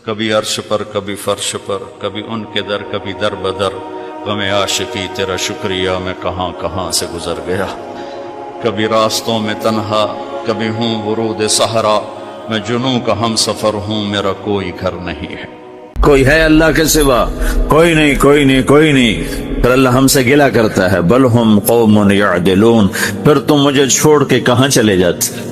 کبھی عرش پر کبھی فرش پر، کبھی ان کے در کبھی در بدر، غم عاشقی تیرا شکریہ میں کہاں کہاں سے گزر گیا۔ کبھی راستوں میں تنہا، کبھی ہوں ورود صحرا، میں جنوں کا ہم سفر ہوں، میرا کوئی گھر نہیں ہے۔ کوئی ہے اللہ کے سوا؟ کوئی نہیں، کوئی نہیں، کوئی نہیں۔ پھر اللہ ہم سے گلہ کرتا ہے، بل ہم قوم یعدلون، پھر تم مجھے چھوڑ کے کہاں چلے جاتے؟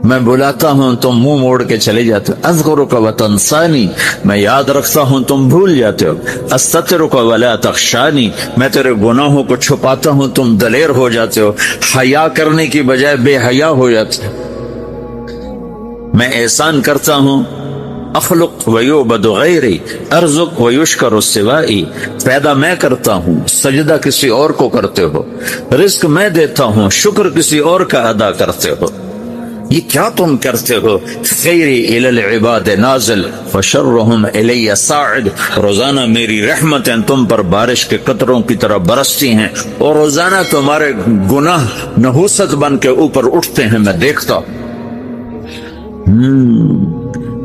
میں بلاتا ہوں تم منہ موڑ کے چلے جاتے ہو۔ اذکرک وتنسانی، میں یاد رکھتا ہوں تم بھول جاتے ہو۔ استترک ولا تخشانی، میں تیرے گناہوں کو چھپاتا ہوں تم دلیر ہو جاتے ہو، حیا کرنے کی بجائے بے حیا ہو جاتے ہو۔ میں احسان کرتا ہوں، اخلق ویعبد غیری، ارزق ویشکر سوائی، پیدا میں کرتا ہوں، سجدہ کسی اور کو کرتے ہو، رزق میں دیتا ہوں، شکر کسی اور کا ادا کرتے ہو۔ یہ کیا تم کرتے ہو؟ خیری الی العباد نازل فشرہم الی صاعد، روزانہ میری رحمتیں تم پر بارش کے قطروں کی طرح برستی ہیں، اور روزانہ تمہارے گناہ نحوست بن کے اوپر اٹھتے ہیں، میں دیکھتا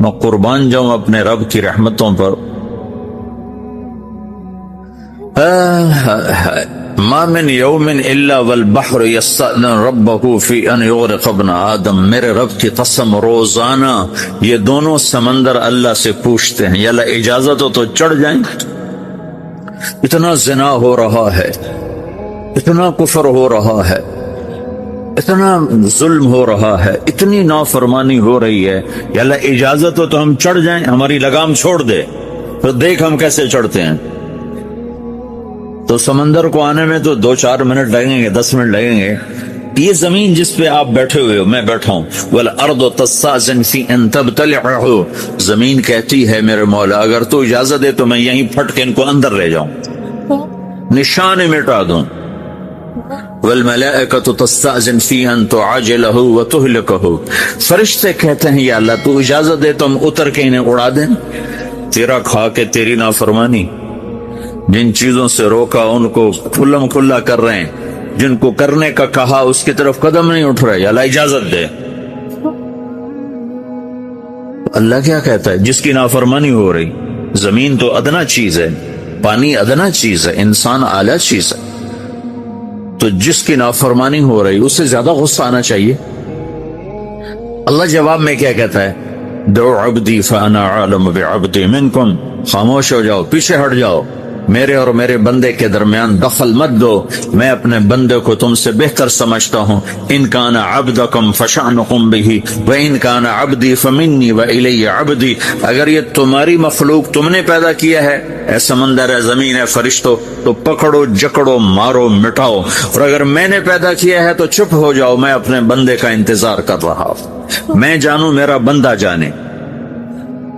میں قربان جاؤں اپنے رب کی رحمتوں پر۔ ما من یوم الا والبحر یستأذن ربہ فی ان یغرق ابن آدم، میرے رب کی قسم روزانہ یہ دونوں سمندر اللہ سے پوچھتے ہیں، یا اللہ اجازت ہو تو چڑھ جائیں۔ اتنا زنا ہو رہا ہے، اتنا کفر ہو رہا ہے، اتنا ظلم ہو رہا ہے، اتنی نافرمانی ہو رہی ہے، یا اللہ اجازت ہو تو ہم چڑھ جائیں، ہماری لگام چھوڑ دے، تو دیکھ ہم کیسے چڑھتے ہیں۔ تو سمندر کو آنے میں تو 2-4 منٹ لگیں گے، 10 منٹ لگیں گے۔ یہ زمین جس پہ آپ بیٹھے ہوئے ہو، میں بیٹھا ہوں، وَالْأَرْضُ تَسْتَأْذِنُ فِي أَن تَبْتَلِعَهُ، زمین کہتی ہے میرے مولا اگر تو اجازت دے تو میں یہیں پھٹ کے ان کو اندر لے جاؤں، نشان مٹا دوں۔ وَالْمَلَائِكَةُ تَسْتَأْذِنُ فِي أَن تُعَجِّلَهُ وَتُهْلِكَهُ، فرشتے کہتے ہیں یا اللہ تو اجازت دے تو ہم اتر کے انہیں اڑا دیں، تیرا کھا کے تیری نافرمانی۔ جن چیزوں سے روکا ان کو کھلم کھلا کر رہے ہیں، جن کو کرنے کا کہا اس کی طرف قدم نہیں اٹھ رہے، یا اللہ اجازت دے۔ اللہ کیا کہتا ہے؟ جس کی نافرمانی ہو رہی، زمین تو ادنا چیز ہے، پانی ادنا چیز ہے، انسان اعلیٰ چیز ہے، تو جس کی نافرمانی ہو رہی اس سے زیادہ غصہ آنا چاہیے۔ اللہ جواب میں کیا کہتا ہے؟ دعو عبدی فانا عالم بعبدی منکم، خاموش ہو جاؤ، پیچھے ہٹ جاؤ، میرے اور میرے بندے کے درمیان دخل مت دو، میں اپنے بندے کو تم سے بہتر سمجھتا ہوں۔ ان کان عبدکم فشأنکم بہ وان کان عبدی فمنی والی عبدی، اگر یہ تمہاری مخلوق تم نے پیدا کیا ہے، اے سمندر، اے زمین، اے فرشتوں، تو پکڑو، جکڑو، مارو، مٹاؤ، اور اگر میں نے پیدا کیا ہے تو چپ ہو جاؤ، میں اپنے بندے کا انتظار کر رہا ہوں، میں جانوں میرا بندہ جانے۔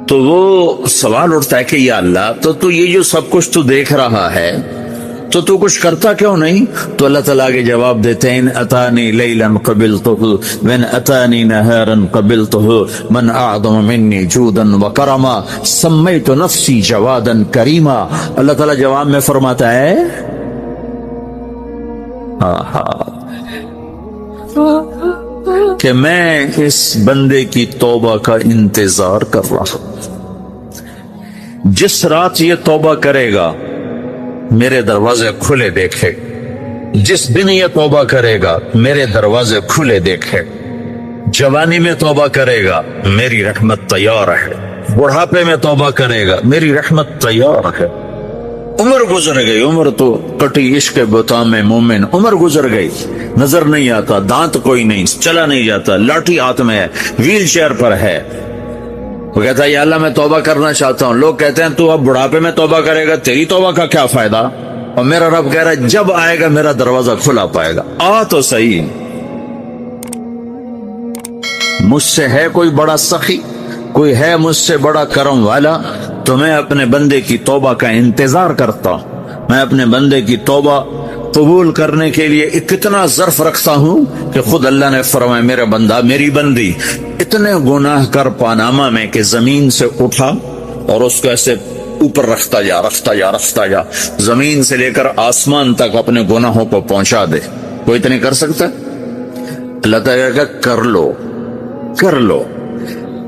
تو وہ سوال اٹھتا ہے کہ یا اللہ تو یہ جو سب کچھ تو دیکھ رہا ہے تو کچھ کرتا کیوں نہیں؟ تو اللہ تعالیٰ کے جواب دیتے ہیں، ان اتانی لیلا قبلتہ وان اتانی نہارا قبلتہ من اعظم منی جودا وکرما سمیت نفسی جوادا کریما۔ اللہ تعالیٰ جواب میں فرماتا ہے کہ میں اس بندے کی توبہ کا انتظار کر رہا ہوں، جس رات یہ توبہ کرے گا میرے دروازے کھلے دیکھے، جس دن یہ توبہ کرے گا میرے دروازے کھلے دیکھے، جوانی میں توبہ کرے گا میری رحمت تیار ہے، بڑھاپے میں توبہ کرے گا میری رحمت تیار ہے۔ عمر گزر گئی، عمر تو کٹی عشق بتا میں مومن، عمر گزر گئی، نظر نہیں آتا، دانت کوئی نہیں، چلا نہیں جاتا، لاٹھی ہاتھ میں ہے، ویل چیئر پر ہے۔ وہ کہتا ہے یا اللہ میں توبہ کرنا چاہتا ہوں۔ لوگ کہتے ہیں تو اب بڑھاپے میں توبہ کرے گا، تیری توبہ کا کیا فائدہ؟ اور میرا رب کہہ رہا ہے جب آئے گا میرا دروازہ کھلا پائے گا، آ تو صحیح۔ مجھ سے ہے کوئی بڑا سخی، کوئی ہے مجھ سے بڑا کرم والا، تو میں اپنے بندے کی توبہ کا انتظار کرتا ہوں، میں اپنے بندے کی توبہ قبول کرنے کے لیے کتنا ظرف رکھتا ہوں کہ خود اللہ نے فرمایا میرا بندہ، میری بندی اتنے گناہ کر پاناما میں کہ زمین سے اٹھا اور اس کو ایسے اوپر رکھتا جا، زمین سے لے کر آسمان تک اپنے گناہوں کو پہنچا دے۔ کوئی اتنے کر سکتا ہے؟ اللہ تعالیٰ کہا کر لو،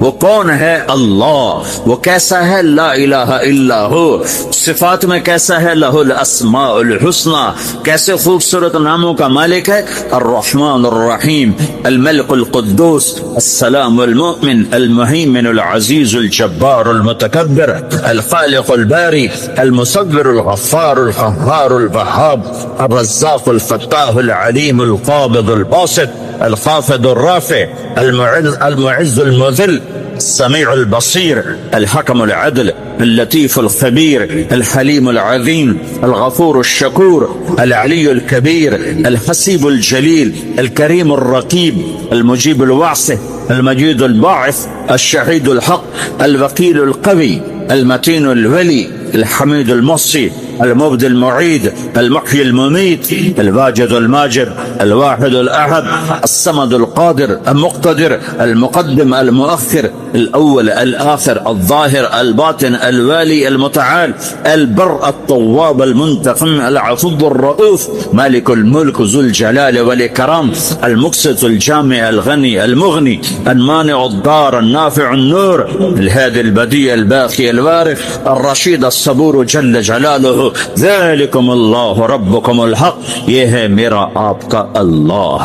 وہ کون ہے؟ اللہ. وہ کیسا ہے؟ لا الہ الا ہو. صفات میں کیسا ہے؟ لہ الاسماء الحسنى. کیسے خوبصورت ناموں کا مالک ہے؟ الرحمن الرحیم، الملک القدوس، السلام المؤمن، المهيمن العزيز الجبار المتكبر، الخالق الباري، المصور الغفار القهار الوهاب، الرزاق الفتاح العليم القابض الباسط، الخافض الرافع، المعز المذل، السميع البصير، الحكم العدل، اللطيف الخبير، الحليم العظيم، الغفور الشكور، العلي الكبير، الحسيب الجليل، الكريم الرقيب، المجيب الواسع، المجيد الباعث، الشهيد الحق، الوكيل القوي، المتين الولي، الحميد المحصي، المبدي المعيد، المحيي المميت، الواجد الماجد، الواحد الأحد، الصمد القادر، المقتدر، المقدم المؤخر، الأول الآخر، الظاهر الباطن، الوالي المتعال، البر الطواب المنتقم، العفو الرؤوف، مالك الملك ذو الجلال والإكرام، المقسط الجامع الغني المغني، المانع الضار النافع النور، الهادي البديع الباقي الوارث، الرشيد الصبور جل جلاله، ذلكم اللہ ربکم الحق. یہ ہے میرا آپ کا اللہ.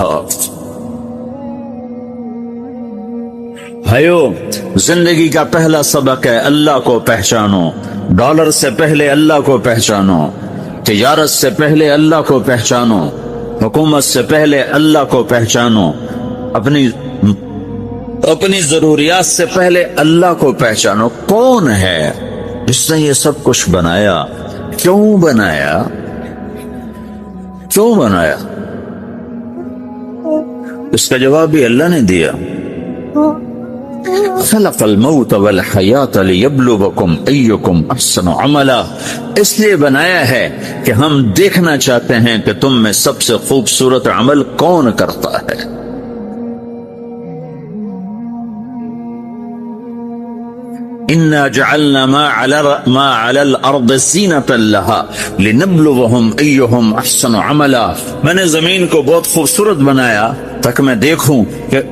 بھائیو، زندگی کا پہلا سبق ہے اللہ کو پہچانو. ڈالر سے پہلے اللہ کو پہچانو، تجارت سے پہلے اللہ کو پہچانو، حکومت سے پہلے اللہ کو پہچانو، اپنی ضروریات سے پہلے اللہ کو پہچانو. کون ہے جس نے یہ سب کچھ بنایا؟ کیوں بنایا؟ کیوں بنایا؟ اس کا جواب بھی اللہ نے دیا. خلق الموت والحیات لیبلوکم ایکم احسن عملا. اس لیے بنایا ہے کہ ہم دیکھنا چاہتے ہیں کہ تم میں سب سے خوبصورت عمل کون کرتا ہے. اِنَّا جَعَلْنَا مَا عَلَى الْأَرْضِ زِينَةً لَهَا لِنَبْلُوَهُمْ أَيُّهُمْ أَحْسَنُ عَمَلًا. میں نے زمین کو بہت خوبصورت بنایا تاکہ میں دیکھوں کہ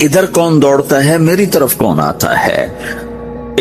ادھر کون دوڑتا ہے، میری طرف کون آتا ہے،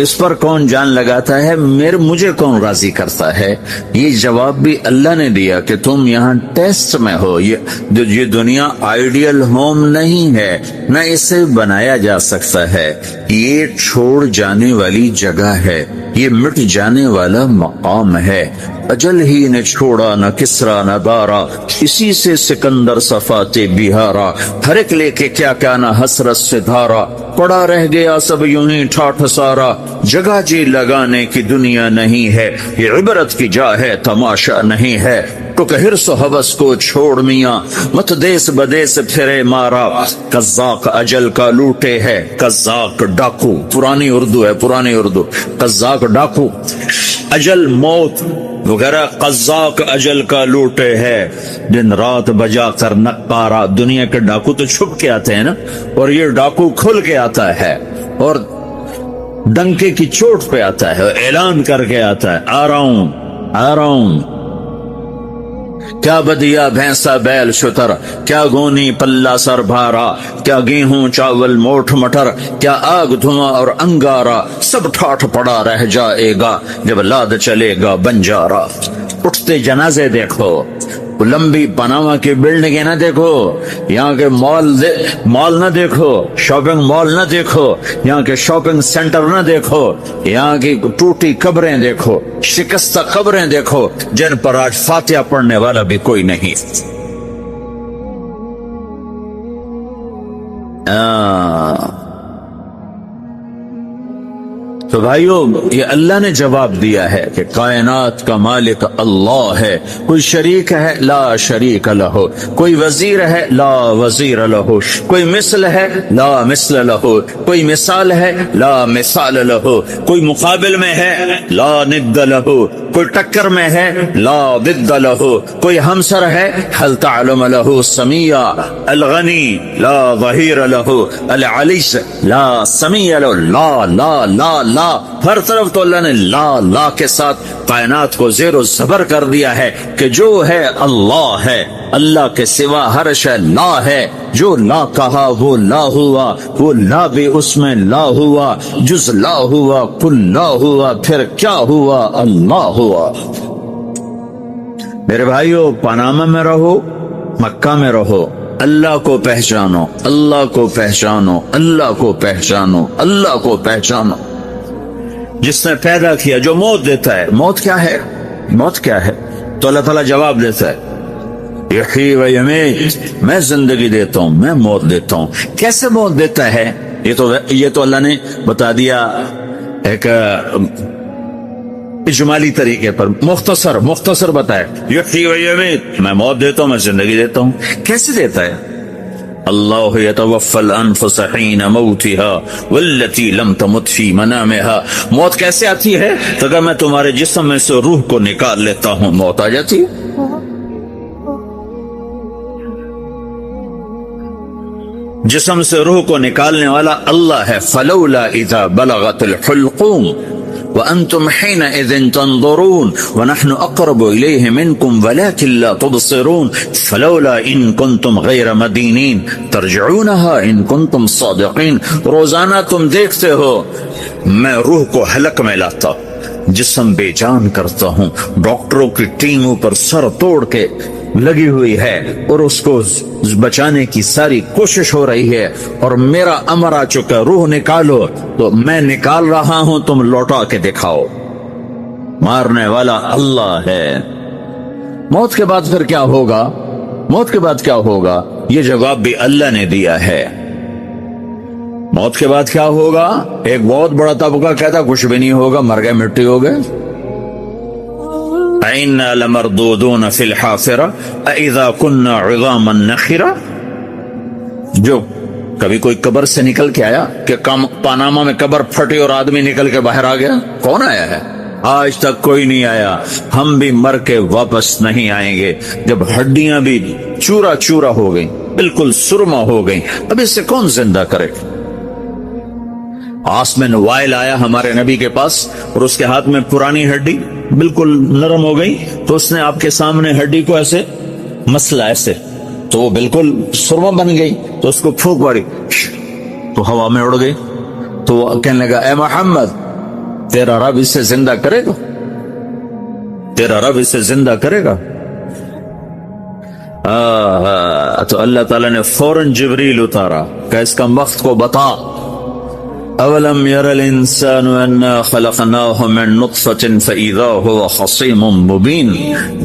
اس پر کون جان لگاتا ہے، مجھے کون راضی کرتا ہے. یہ جواب بھی اللہ نے دیا کہ تم یہاں ٹیسٹ میں ہو. یہ دنیا آئیڈیل ہوم نہیں ہے، نہ اسے بنایا جا سکتا ہے. یہ چھوڑ جانے والی جگہ ہے، یہ مٹ جانے والا مقام ہے. اجل ہی نے چھوڑا نہ کسرا نہ دارا، اسی سے سکندر صفات بہارا. ہر ایک لے کے کیا کیا نہ حسرت سے دھارا، پڑا رہ گیا سب یوں ہی ٹھاٹھ سارا. جگہ جی لگانے کی دنیا نہیں ہے، یہ عبرت کی جا ہے تماشا نہیں ہے. تو کہ حرص و حوث کو چھوڑ میاں، مت دیس بدیس پھرے مارا. قزاق اجل کا لوٹے ہے، قزاق ڈاکو، پرانی اردو ہے، پرانی اردو. قزاق ڈاکو، اجل موت وغیرہ. قزاق اجل کا لوٹے ہے، دن رات بجا کر نقارا. دنیا کے ڈاکو تو چھپ کے آتے ہیں نا، اور یہ ڈاکو کھل کے آتا ہے اور ڈنکے کی چوٹ پہ آتا ہے، اعلان کر کے آتا ہے، آ رہا ہوں آ رہا ہوں. کیا بدیا بھینسا بیل شتر، کیا گونی پلہ سر بھارا، کیا گیہوں چاول موٹھ مٹر، کیا آگ دھواں اور انگارا. سب ٹھاٹھ پڑا رہ جائے گا جب لاد چلے گا بنجارا. اٹھتے جنازے دیکھو، لمبی پاناما کی بلڈنگیں نہ دیکھو، یہاں کے مال نہ دیکھو، شاپنگ مال نہ دیکھو، یہاں کے شاپنگ سینٹر نہ دیکھو، یہاں کی ٹوٹی قبریں دیکھو، شکستہ قبریں دیکھو جن پر آج فاتحہ پڑھنے والا بھی کوئی نہیں. تو بھائیو، یہ اللہ نے جواب دیا ہے کہ کائنات کا مالک اللہ ہے. کوئی شریک ہے؟ لا شریک لہ. کوئی وزیر ہے؟ لا وزیر لہ. کوئی مثل ہے؟ لا مثل لہ. کوئی مثال ہے؟ لا مثال لہ. کوئی مقابل میں ہے؟ لا ند لہ. کوئی ٹکر میں ہے؟ لا ضد لہ. کوئی ہمسر ہے؟ هل تعلم لہ سمیع. الغنی لا ظہیر لہ. العلی لا سمیع لہ. لا لا لا لا, ہر طرف تو اللہ نے لا لا کے ساتھ کائنات کو زیر و زبر کر دیا ہے کہ جو ہے اللہ ہے, اللہ کے سوا ہر شے لا ہے. جو لا کہا وہ لا ہوا, وہ لا بھی اس میں لا ہوا, جز لا ہوا, کل لا ہوا, پھر کیا ہوا, اللہ ہوا. میرے بھائیو, پاناما میں رہو, مکہ میں رہو, اللہ کو پہچانو, اللہ کو پہچانو, اللہ کو پہچانو, اللہ کو پہچانو. جس نے پیدا کیا, جو موت دیتا ہے, موت کیا ہے, موت کیا ہے, تو اللہ تعالیٰ جواب دیتا ہے یحیی و یمیت, میں زندگی دیتا ہوں, میں موت دیتا ہوں. کیسے موت دیتا ہے, یہ تو اللہ نے بتا دیا ایک اجمالی طریقے پر, مختصر بتائے یحیی و یمیت, میں موت دیتا ہوں, میں زندگی دیتا ہوں. کیسے دیتا ہے؟ اللہ یتوفی الانفس حین موتها والتی لم تمت فی منامها. موت کیسے آتی ہے؟ تو کہ میں تمہارے جسم میں سے روح کو نکال لیتا ہوں, موت آ جاتی ہے. جسم سے روح کو نکالنے والا اللہ ہے. فلولا اذا بلغت الحلقوم وأنتم حينئذ تنظرون ونحن أقرب إليه منكم ولكن لا تبصرون فلولا إن كنتم غير مدينين ترجعونها إن كنتم صادقين. روزانہ تم دیکھتے ہو میں روح کو حلق میں لاتا, جسم بے جان کرتا ہوں, ڈاکٹروں کی ٹیم اوپر سر توڑ کے لگی ہوئی ہے اور اس کو بچانے کی ساری کوشش ہو رہی ہے, اور میرا امر آ چکا, روح نکالو, تو میں نکال رہا ہوں, تم لوٹا کے دکھاؤ. مارنے والا اللہ ہے. موت کے بعد پھر کیا ہوگا, موت کے بعد کیا ہوگا, یہ جواب بھی اللہ نے دیا ہے. موت کے بعد کیا ہوگا؟ ایک بہت بڑا طبقہ کہتا کچھ بھی نہیں ہوگا, مر گئے, مٹی ہو گئے. اِنَّا لَمَرْدُودُونَ فِي الْحَافِرَةِ أَإِذَا كُنَّا عِظَامًا نَخِرَةً. جو کبھی کوئی قبر سے نکل کے آیا کہ پاناما میں قبر پھٹی اور آدمی نکل کے باہر آ گیا؟ کون آیا ہے؟ آج تک کوئی نہیں آیا. ہم بھی مر کے واپس نہیں آئیں گے. جب ہڈیاں بھی چورا چورا ہو گئی, بالکل سرما ہو گئی, اب اس سے کون زندہ کرے؟ آسمن وائل آیا ہمارے نبی کے پاس اور اس کے ہاتھ میں پرانی ہڈی بالکل نرم ہو گئی, تو اس نے آپ کے سامنے ہڈی کو ایسے مسلا, ایسے, تو وہ بالکل سرما بن گئی. تو اس کو پھونک ماری تو ہوا میں اڑ گئی. تو وہ کہنے لگا اے محمد, تیرا رب اسے زندہ کرے گا, تیرا رب اسے زندہ کرے گا. تو اللہ تعالیٰ نے فوراً جبریل اتارا کہ اس کا وقت کو بتا. اولم یر الانسان انا خلقناه من نطفة فاذا هو خصیم مبین.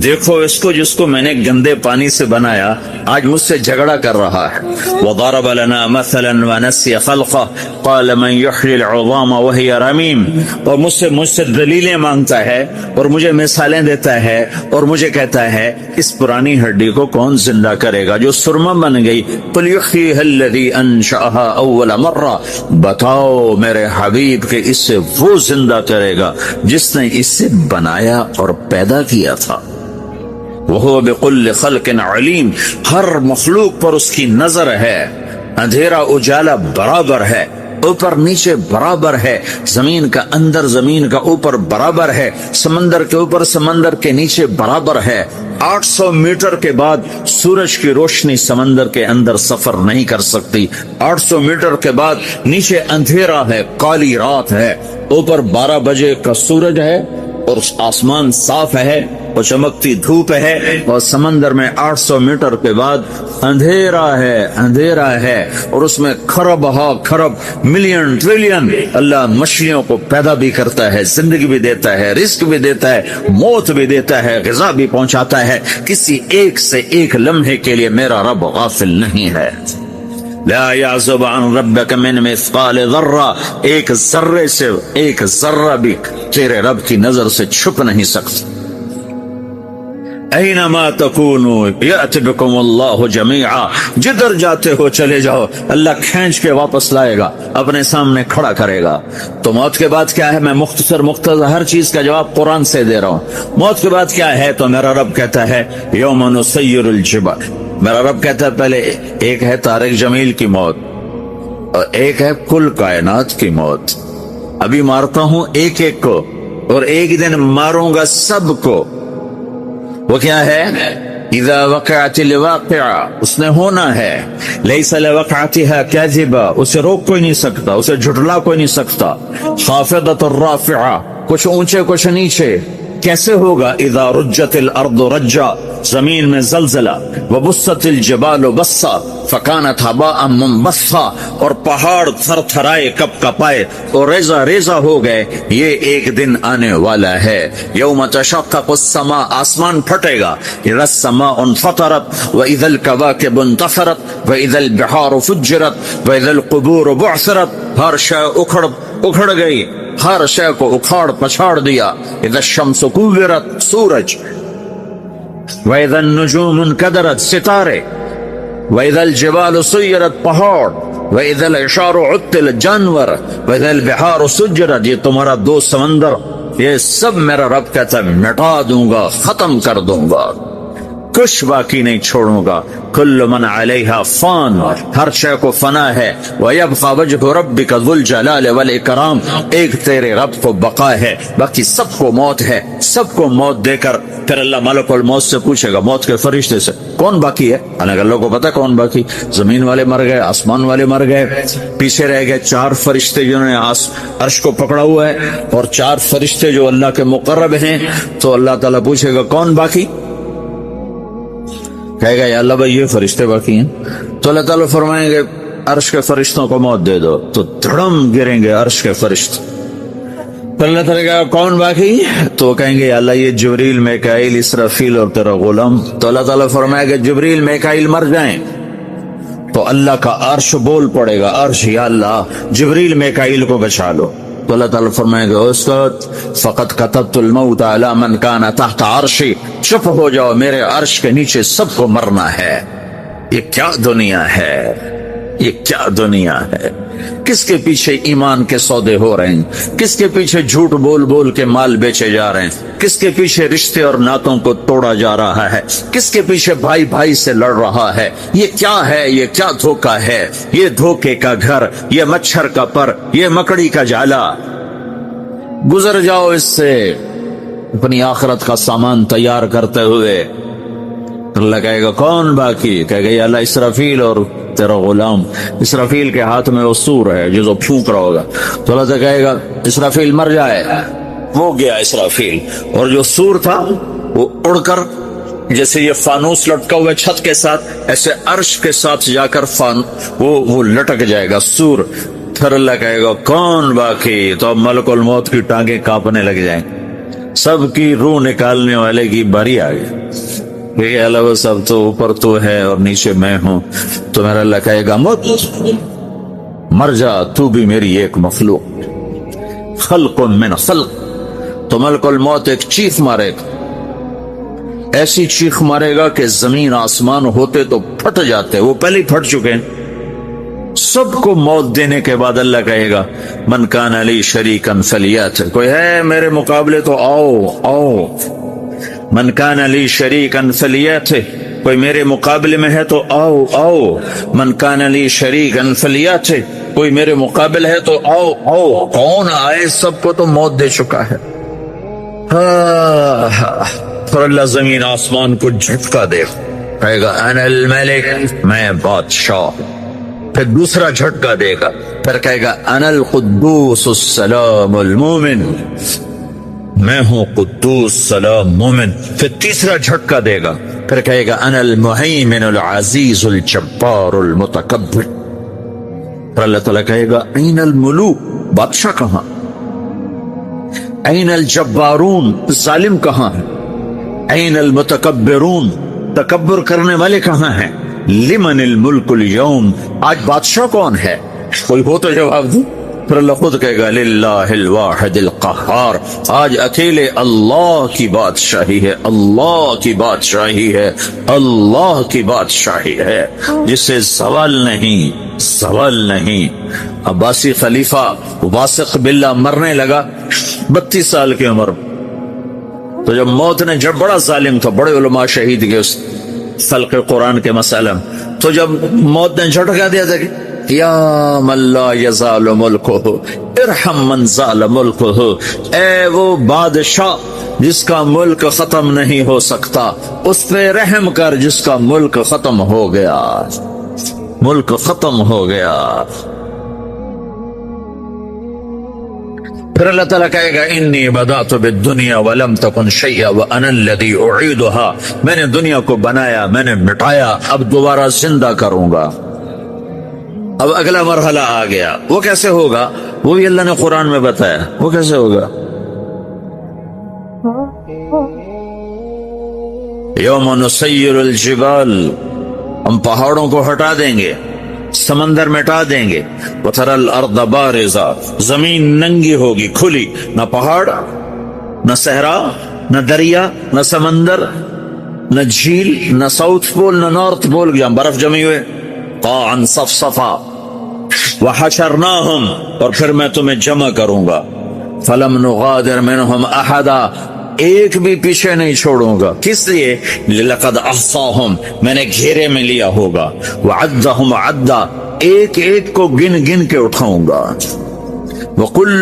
دیکھو اس کو جس کو میں نے گندے پانی سے بنایا, آج مجھ سے جھگڑا کر رہا ہے. وضرب لنا مثلا ونسی خلقه قال من يحيي العظام وهي رمیم. اور مجھ سے دلیلیں مانگتا ہے اور مجھے مثالیں دیتا ہے اور مجھے کہتا ہے اس پرانی ہڈی کو کون زندہ کرے گا جو سرما بن گئی. قل يحييها الذي انشأها اول مرہ. بتاؤ میرے حبیب کہ اس سے وہ زندہ کرے گا جس نے اسے بنایا اور پیدا کیا تھا. وہ بكل خلق علیم. ہر مخلوق پر اس کی نظر ہے. اندھیرا اجالا برابر ہے, اوپر نیچے برابر ہے, زمین کا اندر زمین کا اوپر برابر ہے, سمندر کے اوپر سمندر کے نیچے برابر ہے. 800 میٹر کے بعد سورج کی روشنی سمندر کے اندر سفر نہیں کر سکتی. 800 میٹر کے بعد نیچے اندھیرا ہے, کالی رات ہے, اوپر 12 بجے کا سورج ہے اور آسمان صاف ہے اور چمکتی دھوپ ہے, اور سمندر میں 800 میٹر کے بعد اندھیرا ہے اور اس میں کھرب ہا کھرب ملین ٹریلین. اللہ مچھلیوں کو پیدا بھی کرتا ہے, زندگی بھی دیتا ہے, رزق بھی دیتا ہے, موت بھی دیتا ہے, غذا بھی پہنچاتا ہے. کسی ایک سے ایک لمحے کے لیے میرا رب غافل نہیں ہے. لا يعزب عن ربك من مثقال ذرہ. ایک ذرے سے ایک ذرہ بھی تیرے رب کی نظر سے چھپ نہیں سکتا. اینما تکونوا یأتی بکم اللہ جمیعا. جدھر جاتے ہو چلے جاؤ, اللہ کھینچ کے واپس لائے گا, اپنے سامنے کھڑا کرے گا. تو موت کے بعد کیا ہے؟ میں مختصر ہر چیز کا جواب قرآن سے دے رہا ہوں. موت کے بعد کیا ہے؟ تو میرا رب کہتا ہے یوم نسیر الجبال. میرا رب کہتا ہے پہلے ایک ہے طارق جمیل کی موت اور ایک ہے کل کائنات کی موت. ابھی مارتا ہوں ایک ایک کو اور ایک دن ماروں گا سب کو. وہ کیا ہے؟ اذا وقعت الواقعہ، اس نے ہونا ہے. لیس لوقعتها کاذبہ، اسے روک کوئی نہیں سکتا، اسے جھٹلا کوئی نہیں سکتا. خافضۃ الرافعہ، کچھ اونچے کچھ نیچے. کیسے ہوگا؟ اذا رجت الارض رجا، زمین میں زلزلہ. وبست الجبال بسا فکانت ہباء منبثا، اور پہاڑ تھر تھرائے کپ کپائے اور ریزہ ریزہ ہو گئے. یہ ایک دن آنے والا ہے. یوم تشقق السماء، آسمان پھٹے گا. اذا السماء انفطرت واذا الكواكب انتثرت واذا البحار فجرت واذا القبور بعثرت. ہر شے اکھڑ گئی، ہر شے کو اکھاڑ پچھاڑ دیا. اذا الشمس کورت، سورج. وَإِذَا النُّجُومُ انْكَدَرَتْ، ستارے. وَإِذَا الْجِبَالُ سُيِّرَتْ، پہاڑ. وَإِذَا الْعِشَارُ عُطِّلَتْ، جانور. وَإِذَا الْبِحَارُ سُجِّرَتْ، یہ تمہارا دو سمندر، یہ سب میرا رب کہتا ہے مٹا دوں گا، ختم کر دوں گا، کچھ باقی نہیں چھوڑوں گا. کل من علیہا فان، ہر شے کو فنا ہے. وَيَبْقَى وَجْهُ رَبِّكَ ذُو الْجَلَالِ وَالْإِكْرَامِ، ایک تیرے رب کو بقا ہے، باقی سب کو موت ہے. سب کو موت دے کر پھر اللہ ملک الموت سے پوچھے گا، موت کے فرشتے سے، کون باقی ہے؟ اللہ کو پتا کون باقی. زمین والے مر گئے، آسمان والے مر گئے، پیچھے رہ گئے 4 فرشتے جنہوں نے عرش کو پکڑا ہوا ہے، اور 4 فرشتے جو اللہ کے مقرب ہیں. تو اللہ تعالیٰ پوچھے گا کون باقی؟ کہے گا یا اللہ بھائی یہ فرشتے باقی ہیں. تو اللہ تعالیٰ فرمائیں گے عرش کے فرشتوں کو موت دے دو. تو دھڑم گریں گے عرش کے فرشتے. تو اللہ تعالیٰ کہا کون باقی؟ تو کہیں گے یا اللہ یہ جبریل، میکائیل، اسرافیل اور تیرا غلام. تو اللہ تعالیٰ فرمائے گا جبریل میکائیل مر جائیں. تو اللہ کا عرش بول پڑے گا، عرش یا اللہ جبریل میکائیل کو بچا لو. تو اللہ تعالیٰ فرمائے گا استاد فقط کتبت الموت علی من کان تحت عرشی، چپ ہو جاؤ، میرے عرش کے نیچے سب کو مرنا ہے. یہ کیا دنیا ہے، یہ کیا دنیا ہے. کس کے پیچھے ایمان کے سودے ہو رہے ہیں، کس کے پیچھے جھوٹ بول بول کے مال بیچے جا رہے ہیں، کس کے پیچھے رشتے اور ناتوں کو توڑا جا رہا ہے، کس کے پیچھے بھائی بھائی سے لڑ رہا ہے. یہ کیا ہے، یہ کیا دھوکہ ہے، یہ دھوکے کا گھر، یہ مچھر کا پر، یہ مکڑی کا جالا. گزر جاؤ اس سے اپنی آخرت کا سامان تیار کرتے ہوئے. اللہ کہے گا کون باقی؟ کہے گا یا اللہ اسرافیل اور تیرا غلام. اسرافیل کے ہاتھ میں وہ سور ہے جو پھونک رہا ہوگا. تو اللہ سے کہے گا اسرافیل مر جائے. وہ گیا اسرافیل، اور جو سور تھا وہ اڑ کر جیسے یہ فانوس لٹکا ہوا چھت کے ساتھ، ایسے عرش کے ساتھ جا کر وہ لٹک جائے گا سور. پھر اللہ کہے گا کون باقی؟ تو اب ملک الموت کی ٹانگیں کانپنے لگ جائیں، سب کی روح نکالنے والے کی باری آ گئی. یہ اللہ سب تو اوپر تو ہے اور نیچے میں ہوں. تو میرا اللہ کہے گا مت، مر جا، تو بھی میری ایک مخلوق، خلق من خلق. تو ملک الموت ایک چیخ مارے گا، ایسی چیخ مارے گا کہ زمین آسمان ہوتے تو پھٹ جاتے، وہ پہلے ہی پھٹ چکے ہیں. سب کو موت دینے کے بعد اللہ کہے گا من کان علی شریکن فلیات، کوئی ہے میرے مقابلے تو آؤ آؤ. من کان علی شریکن فلیات، کوئی میرے مقابلے میں ہے تو آؤ آؤ. من کان علی شریکن فلیات، کوئی میرے مقابل ہے تو آؤ آؤ. کون آئے؟ سب کو تو موت دے چکا ہے. پھر اللہ زمین آسمان کو جھٹکا دے، کہے گا انا الملک، میں بادشاہ. پھر دوسرا جھٹکا دے گا، پھر کہے گا انا القدوس السلام المومن، میں ہوں قدوس سلام مومن. پھر تیسرا جھٹکا دے گا، پھر کہے گا انا المہیمن العزیز الجبار المتکبر. پھر اللہ تعالیٰ کہے گا این الملوک، بادشاہ کہاں؟ این الجبارون، ظالم کہاں ہے؟ این المتکبرون، تکبر کرنے والے کہاں ہیں؟ لمن الملک اليوم، آج بادشاہ کون ہے؟ کوئی ہو تو جواب دو. پھر اللہ خود کہے گا للہ الواحد القہار، آج اکیلے اللہ کی بادشاہی ہے، اللہ کی بادشاہی ہے، اللہ کی بادشاہی ہے، جس سے زوال نہیں، زوال نہیں. عباسی خلیفہ واثق باللہ مرنے لگا 32 سال کی عمر. تو جب موت نے، جب بڑا ظالم تھا، بڑے علماء شہید گئے اس خلق قرآن کے مسئلہ میں، تو جب موت نے جھٹکا دیا تھا یا من لا یزال ملکہ ارحم من زال ملکہ، اے وہ بادشاہ جس کا ملک ختم نہیں ہو سکتا، اس پہ رحم کر جس کا ملک ختم ہو گیا، ملک ختم ہو گیا۔ پھر اللہ تعالیٰ کہے گا انی بدأت بالدنیا ولم تکن شیئا وانا الذی اعیدها، میں نے دنیا کو بنایا، میں نے مٹایا، اب دوبارہ زندہ کروں گا۔ اب اگلا مرحلہ آ گیا، وہ کیسے ہوگا؟ وہ بھی اللہ نے قرآن میں بتایا، وہ کیسے ہوگا؟ یوم نسیر الجبال، ہم پہاڑوں کو ہٹا دیں گے، سمندر مٹا دیں گے، وتری الارض بارزا، زمین ننگی ہوگی، کھلی، نہ پہاڑ، نہ صحرا، نہ دریا، نہ سمندر، نہ جھیل، نہ ساؤتھ پول، نہ نارتھ پول، جہاں برف جمی ہوئے، قاعا صفصفا، وحشرناہم، اور پھر میں تمہیں جمع کروں گا، فلم نغادر منہم احدا، ایک بھی پیچھے نہیں چھوڑوں گا، کس لیے؟ لقد احصاہم، میں نے گھیرے میں لیا ہوگا، وعدہم عدا، ایک ایک کو گن گن کے اٹھاؤں گا، وکل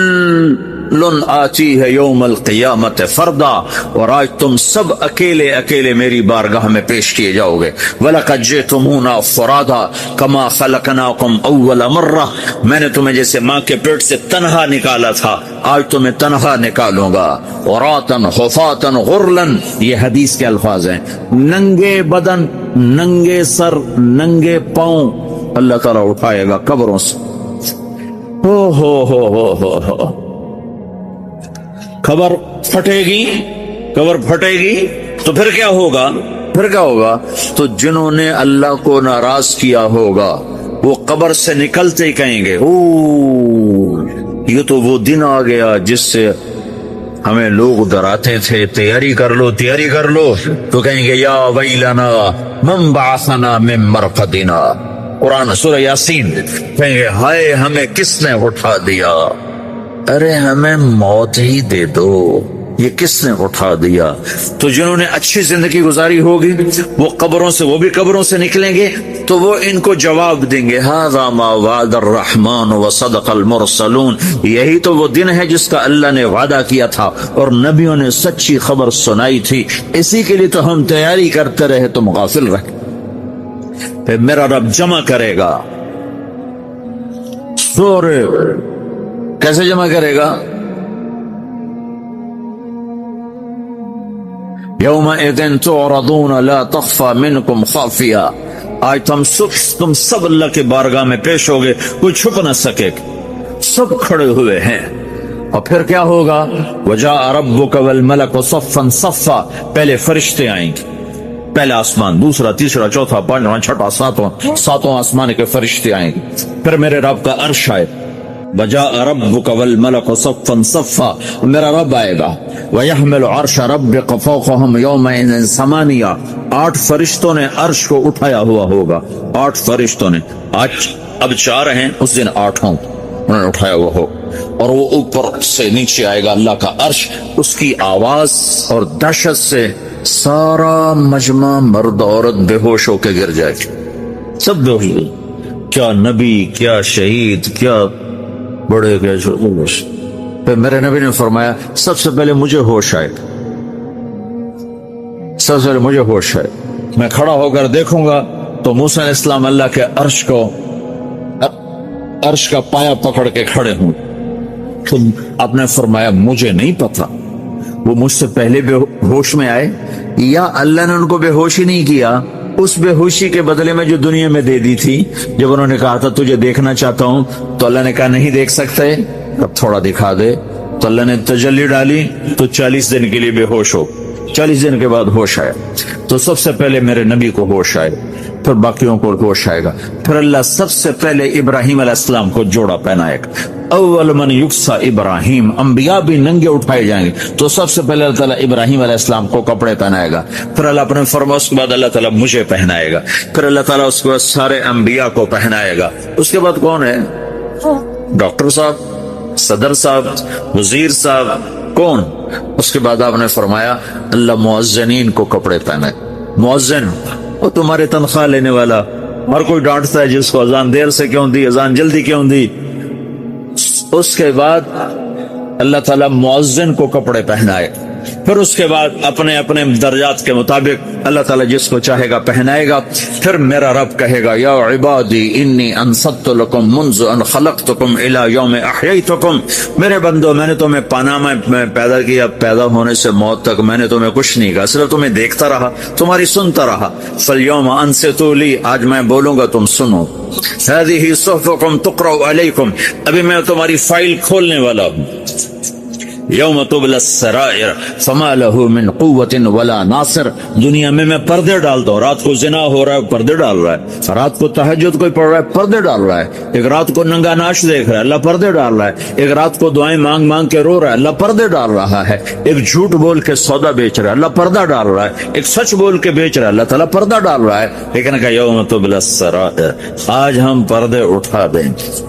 آتی ہے یوم القیامت فردا، اور آج تم سب اکیلے اکیلے میری بارگاہ میں پیش کیے جاؤ گے، وَلَقَدْ جِئْتُمُونَا فُرَادًا كَمَا خَلَقْنَاكُمْ أَوَّلَ مَرَّةٍ، میں نے تمہیں جیسے ماں کے پیٹ سے تنہا نکالا تھا، آج تمہیں تنہا نکالوں گا، عُرَاةً حُفَاةً غُرْلًا، یہ حدیث کے الفاظ ہیں، ننگے بدن، ننگے سر، ننگے پاؤں اللہ تعالیٰ اٹھائے گا قبروں سے۔ ہو خبر پھٹے گی، خبر پھٹے گی تو پھر کیا ہوگا؟ پھر کیا ہوگا؟ تو جنہوں نے اللہ کو ناراض کیا ہوگا وہ قبر سے نکلتے ہی کہیں گے او یہ تو وہ دن آ گیا جس سے ہمیں لوگ ڈراتے تھے، تیاری کر لو تیاری کر لو، تو کہیں گے یا ویلنا من بعثنا من مرقدنا، قرآن سورہ یاسین، کہیں گے ہائے ہمیں کس نے اٹھا دیا، ارے ہمیں موت ہی دے دو، یہ کس نے اٹھا دیا؟ تو جنہوں نے اچھی زندگی گزاری ہوگی وہ قبروں سے، وہ بھی قبروں سے نکلیں گے تو وہ ان کو جواب دیں گے ھذا ما وعد الرحمن وصدق المرسلون، یہی تو وہ دن ہے جس کا اللہ نے وعدہ کیا تھا اور نبیوں نے سچی خبر سنائی تھی، اسی کے لیے تو ہم تیاری کرتے رہے، تم غافل رہے۔ پھر میرا رب جمع کرے گا، سورے کیسے جمع کرے گا؟ یومئذ تعرضون لا تخفى منکم خافیہ، آج تم سب اللہ کے بارگاہ میں پیش ہوگے، کوئی چھپ نہ سکے، سب کھڑے ہوئے ہیں۔ اور پھر کیا ہوگا؟ وجاء ربک والملک صفا صفا، پہلے فرشتے آئیں گے، پہلا آسمان، دوسرا، تیسرا، چوتھا، پانچواں، چھٹا، ساتواں آسمان کے فرشتے آئیں گے، پھر میرے رب کا عرش آئے، وجاء ربک والملک صفا صفا، میرا رب آئے گا، وَيَحْمِلُ عَرْشَ رَبِّكَ فَوْقَهُمْ يَوْمَئِذٍ ثَمَانِيَةٌ، 8 فرشتوں نے عرش کو اٹھایا ہوا ہوگا، 8 فرشتوں نے، آج اب 4 ہیں، اس دن 8 ہوں، انہوں نے اٹھایا ہوا ہو، اور وہ اوپر سے نیچے آئے گا اللہ کا عرش، اس کی آواز اور دہشت سے سارا مجمع مرد عورت بے ہوش ہو کے گر جائے گی، سب بے ہوش، کیا نبی، کیا شہید، کیا بڑے، کیا چھوٹے۔ پھر میرے نبی نے فرمایا سب سے پہلے مجھے ہوش آئے، سب سے پہلے مجھے ہوش آئے، میں کھڑا ہو کر دیکھوں گا تو موسیٰ علیہ السلام اللہ کے عرش کا پایا پکڑ کے کھڑے ہوں، تو آپ نے فرمایا مجھے نہیں پتا وہ مجھ سے پہلے بے ہوش میں آئے یا اللہ نے ان کو بے ہوش ہی نہیں کیا، اس بے ہوشی کے بدلے میں جو دنیا میں دے دی تھی، جب انہوں نے کہا تھا تجھے دیکھنا چاہتا ہوں تو اللہ نے کہا نہیں دیکھ سکتے، اب تھوڑا دکھا دے، تو اللہ نے تجلی ڈالی تو 40 دن کے لیے بے ہوش ہو، 40 دن کے بعد ہوش آیا، تو سب سے پہلے میرے نبی کو ہوش آئے، پھر باقیوں کو ہوش آئے گا، پھر اللہ سب سے پہلے ابراہیم علیہ السلام کو جوڑا پہنائے گا، اول من یکسا ابراہیم، انبیاء بھی ننگے اٹھائے جائیں گے، تو سب سے پہلے اللہ تعالیٰ ابراہیم علیہ السلام کو کپڑے پہنائے گا، پھر اللہ اپنے فرما، اس کے بعد اللہ تعالیٰ مجھے پہنائے گا، پھر اللہ تعالیٰ اس کے بعد سارے انبیاء کو پہنائے گا، اس کے بعد کون ہے؟ ڈاکٹر صاحب، صدر صاحب، وزیر صاحب، کون؟ اس کے بعد آپ نے فرمایا اللہ مؤذنین کو کپڑے پہنائے، مؤذن وہ تمہارے تنخواہ لینے والا، ہر کوئی ڈانٹتا ہے جس کو اذان دیر سے کیوں دی، اذان جلدی کیوں دی۔ اس کے بعد اللہ تعالیٰ مؤذن کو کپڑے پہنائے، پھر اس کے بعد اپنے اپنے درجات کے مطابق اللہ تعالیٰ جس کو چاہے گا پہنائے گا۔ پھر میرا رب کہے گا یا عبادی انی انصت لکم منذ ان خلقتکم الی یوم احییتکم، میرے بندو میں نے تمہیں پاناما میں پیدا کیا، پیدا ہونے سے موت تک میں نے تمہیں کچھ نہیں کہا، صرف تمہیں دیکھتا رہا، تمہاری سنتا رہا۔ فالیوم انصتوا لی، آج میں بولوں گا تم سنو۔ ہذہ صحفکم تقرأ علیکم، ابھی میں تمہاری فائل کھولنے والا ہوں۔ یوم تبلی السرائر فما له من قوت ولا ناصر، دنیا میں پردے ڈالتا ہوں، رات کو زنا ہو رہا ہے پردے ڈال رہا ہے، رات کو تہجد کوئی پڑھ رہا ہے پردے ڈال رہا ہے، ایک رات کو ننگا ناچ دیکھ رہا ہے اللہ پردے ڈال رہا ہے، ایک رات کو دعائیں مانگ مانگ کے رو رہا ہے اللہ پردے ڈال رہا ہے، ایک جھوٹ بول کے سودا بیچ رہا ہے اللہ پردہ ڈال رہا ہے، ایک سچ بول کے بیچ رہا ہے اللہ تعالیٰ پردہ ڈال رہا ہے۔ لیکن کہ یوم تبلی السرائر، آج ہم پردے اٹھا دیں گے،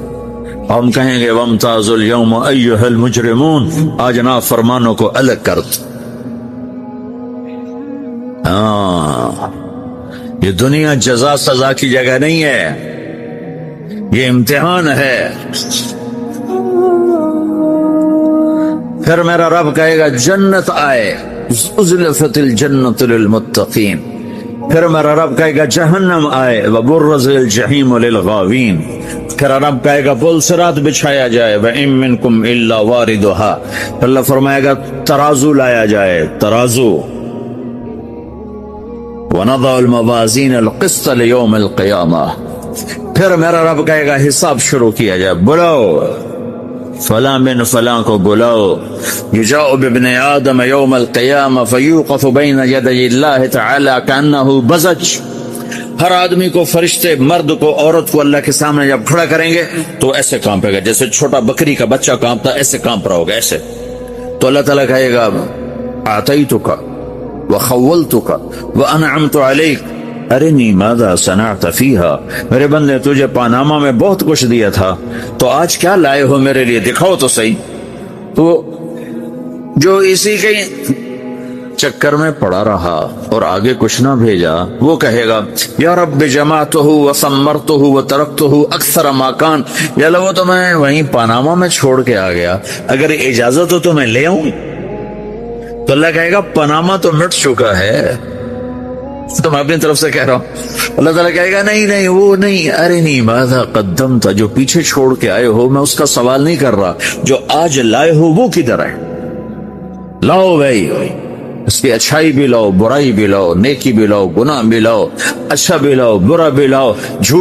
ہم کہیں گے وامتازوا اليوم ایھا المجرمون، آج نافرمانوں کو الگ کر دو۔ یہ دنیا جزا سزا کی جگہ نہیں ہے، یہ امتحان ہے۔ پھر میرا رب کہے گا جنت آئے، ازلفت الجنت للمتقین۔ پھر میرا رب کہے گا جہنم آئے، وبرز الجحیم للغاوین۔ پھر رب کہے گا پل صراط بچھایا جائے، وَإِن مِّنكُمْ إِلَّا وَارِدُهَا۔ پھر اللہ فرمائے گا ترازو لایا جائے، ترازو۔ وَنَضَعُ الْمَوَازِينَ الْقِسْطَ لِيَوْمِ الْقِيَامَةِ۔ پھر میرا رب کہے گا حساب شروع کیا جائے، بلاؤ فلاں بن فلاں کو بلاؤ۔ یجاء بابن آدم یوم القیامہ فیوقف بین یدی اللہ تعالی کأنہ بزج۔ ہر آدمی کو، فرشتے، مرد کو، عورت کو اللہ کے سامنے جب کھڑا کریں گے تو ایسے کانپے گا جیسے چھوٹا بکری کا بچہ کانپتا، ایسے کانپ رہا ہوگا ایسے۔ تو اللہ تعالیٰ کہے گا اعطیتک وخولتک وانعمت علیک ارنی ماذا صنعت فیہا، میرے بندے تجھے پاناما میں بہت کچھ دیا تھا، تو آج کیا لائے ہو میرے لیے، دکھاؤ تو صحیح۔ تو جو اسی کے چکر میں پڑا رہا اور آگے کچھ نہ بھیجا، وہ کہے گا یا رب جمعتہ وثمرتہ وترکتہ اکثر ما کان، یا اللہ وہ تو میں وہیں پاناما میں چھوڑ کے آ گیا، اگر اجازت ہو تو میں لے آؤں۔ تو اللہ کہے گا پاناما تو مٹ چکا ہے، تو میں اپنی طرف سے کہہ رہا ہوں۔ اللہ تعالیٰ کہے گا نہیں نہیں وہ نہیں، ارنی ماذا قدمت، جو پیچھے چھوڑ کے آئے ہو میں اس کا سوال نہیں کر رہا، جو آج لائے ہو وہ کدھر ہے، لاؤ بھائی، اس کی اچھائی بھی لاؤ، برائی بھی لاؤ، نیکی بھی لاؤ، گناہ بھی لاؤ، اچھا بھی لاؤ، برا بھی لاؤ، جھوٹ